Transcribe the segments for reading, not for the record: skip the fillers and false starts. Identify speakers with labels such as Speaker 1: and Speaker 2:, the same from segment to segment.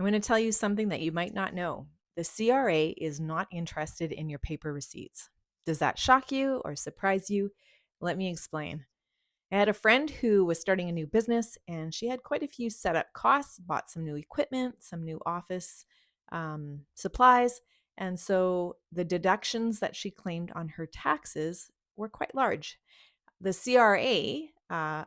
Speaker 1: I'm going to tell you something that you might not know. The CRA is not interested in your paper receipts. Does that shock you or surprise you? Let me explain. I had a friend who was starting a new business and she had quite a few setup costs, bought some new equipment, some new office supplies. And so the deductions that she claimed on her taxes were quite large. The CRA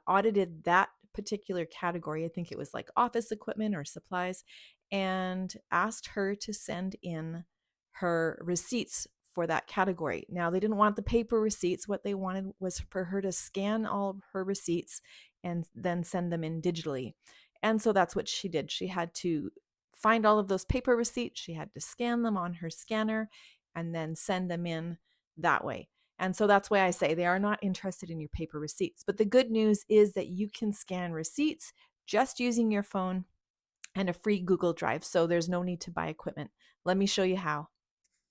Speaker 1: audited that particular category. I think it was like office equipment or supplies, and asked her to send in her receipts for that category. Now, they didn't want the paper receipts. What they wanted was for her to scan all of her receipts and then send them in digitally. And so that's what she did. She had to find all of those paper receipts, she had to scan them on her scanner, and then send them in that way. And so that's why I say they are not interested in your paper receipts. But the good news is that you can scan receipts just using your phone and a free Google Drive. So there's no need to buy equipment. Let me show you how.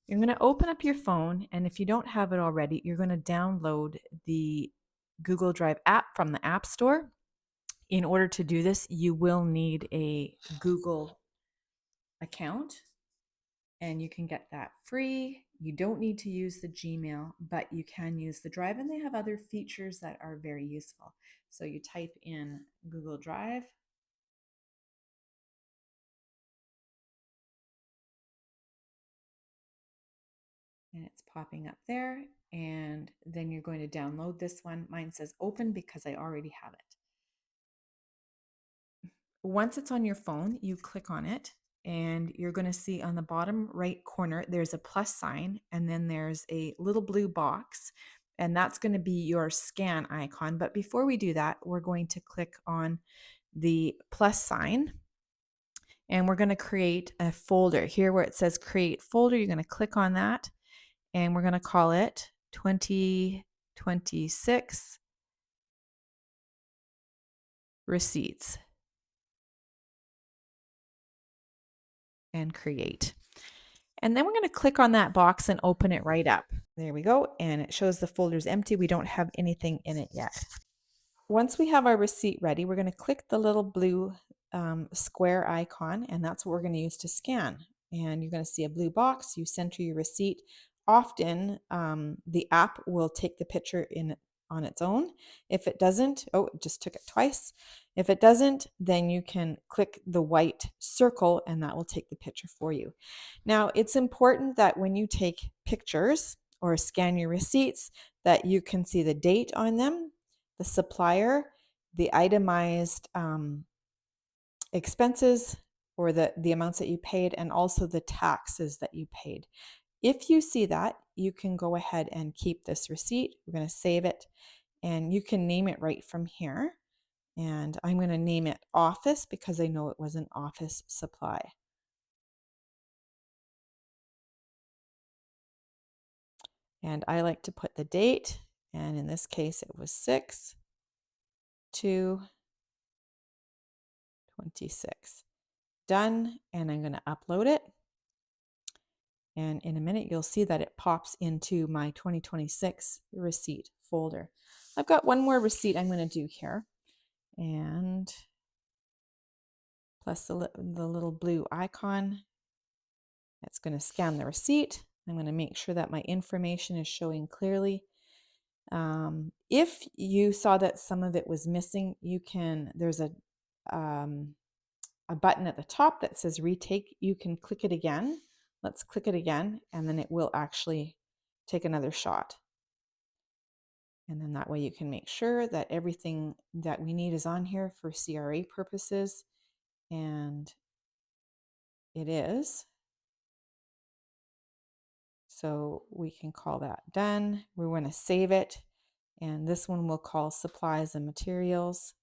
Speaker 1: You're going to open up your phone, and if you don't have it already, you're going to download the Google Drive app from the App Store. In order to do this, you will need a Google account, and you can get that free. You don't need to use the Gmail, but you can use the Drive, and they have other features that are very useful. So you type in Google Drive, and it's popping up there, and then you're going to download this one. Mine says open because I already have it. Once it's on your phone, you click on it, and you're going to see on the bottom right corner, there's a plus sign, and then there's a little blue box, and that's going to be your scan icon. But before we do that, we're going to click on the plus sign, and we're going to create a folder. Here where it says create folder, you're going to click on that, and we're going to call it 2026 receipts. And create. And then we're going to click on that box and open it right up. There we go. And it shows the folder's empty. We don't have anything in it yet. Once we have our receipt ready, we're going to click the little blue square icon, and that's what we're going to use to scan. And you're going to see a blue box. You center your receipt. Often the app will take the picture on its own. If it doesn't, oh, it just took it twice. If it doesn't, then you can click the white circle and that will take the picture for you. Now, it's important that when you take pictures or scan your receipts, that you can see the date on them, the supplier, the itemized expenses or the amounts that you paid, and also the taxes that you paid. If you see that, you can go ahead and keep this receipt. We're going to save it, and you can name it right from here. And I'm going to name it office because I know it was an office supply. And I like to put the date, and in this case it was 6/2/26. Done, and I'm going to upload it. And in a minute, you'll see that it pops into my 2026 receipt folder. I've got one more receipt I'm going to do here. And plus the little blue icon. It's going to scan the receipt. I'm going to make sure that my information is showing clearly. If you saw that some of it was missing, there's a button at the top that says retake. You can click it again. Let's click it again, and then it will actually take another shot. And then that way you can make sure that everything that we need is on here for CRA purposes. And it is. So we can call that done. We're going to save it. And this one we'll call supplies and materials.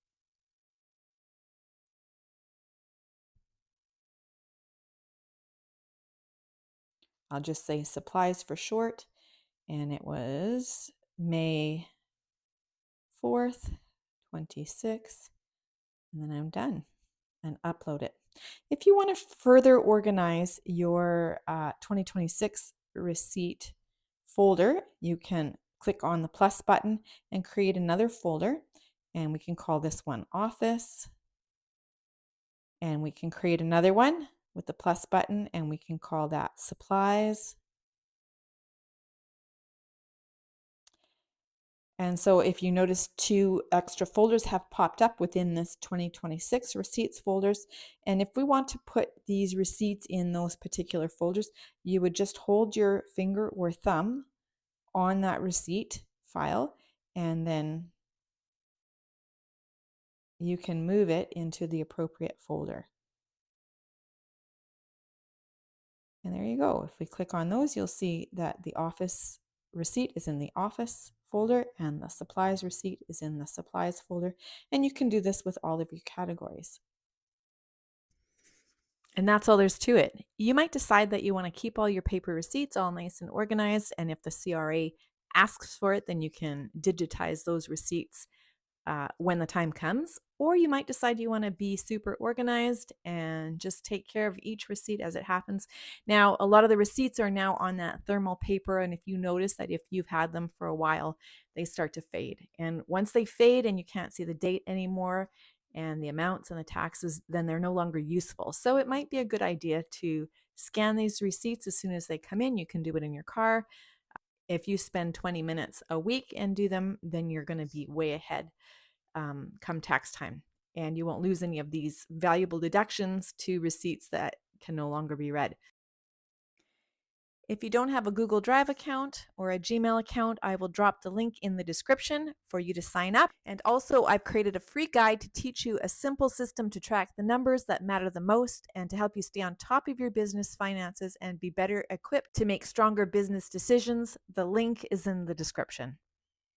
Speaker 1: I'll just say supplies for short. And it was May 4th, 26. And then I'm done and upload it. If you want to further organize your 2026 receipt folder, you can click on the plus button and create another folder. And we can call this one office. And we can create another one with the plus button, and we can call that supplies. And so if you notice, 2 extra folders have popped up within this 2026 receipts folders. And if we want to put these receipts in those particular folders, you would just hold your finger or thumb on that receipt file, and then you can move it into the appropriate folder. And there you go. If we click on those, you'll see that the office receipt is in the office folder and the supplies receipt is in the supplies folder. And you can do this with all of your categories. And that's all there's to it. You might decide that you want to keep all your paper receipts all nice and organized. And if the CRA asks for it, then you can digitize those receipts when the time comes. Or you might decide you want to be super organized and just take care of each receipt as it happens. Now, a lot of the receipts are now on that thermal paper. And if you notice that if you've had them for a while, they start to fade. And once they fade and you can't see the date anymore and the amounts and the taxes, then they're no longer useful. So it might be a good idea to scan these receipts as soon as they come in. You can do it in your car. If you spend 20 minutes a week and do them, then you're going to be way ahead come tax time. And you won't lose any of these valuable deductions to receipts that can no longer be read. If you don't have a Google Drive account or a Gmail account, I will drop the link in the description for you to sign up. And also, I've created a free guide to teach you a simple system to track the numbers that matter the most and to help you stay on top of your business finances and be better equipped to make stronger business decisions. The link is in the description.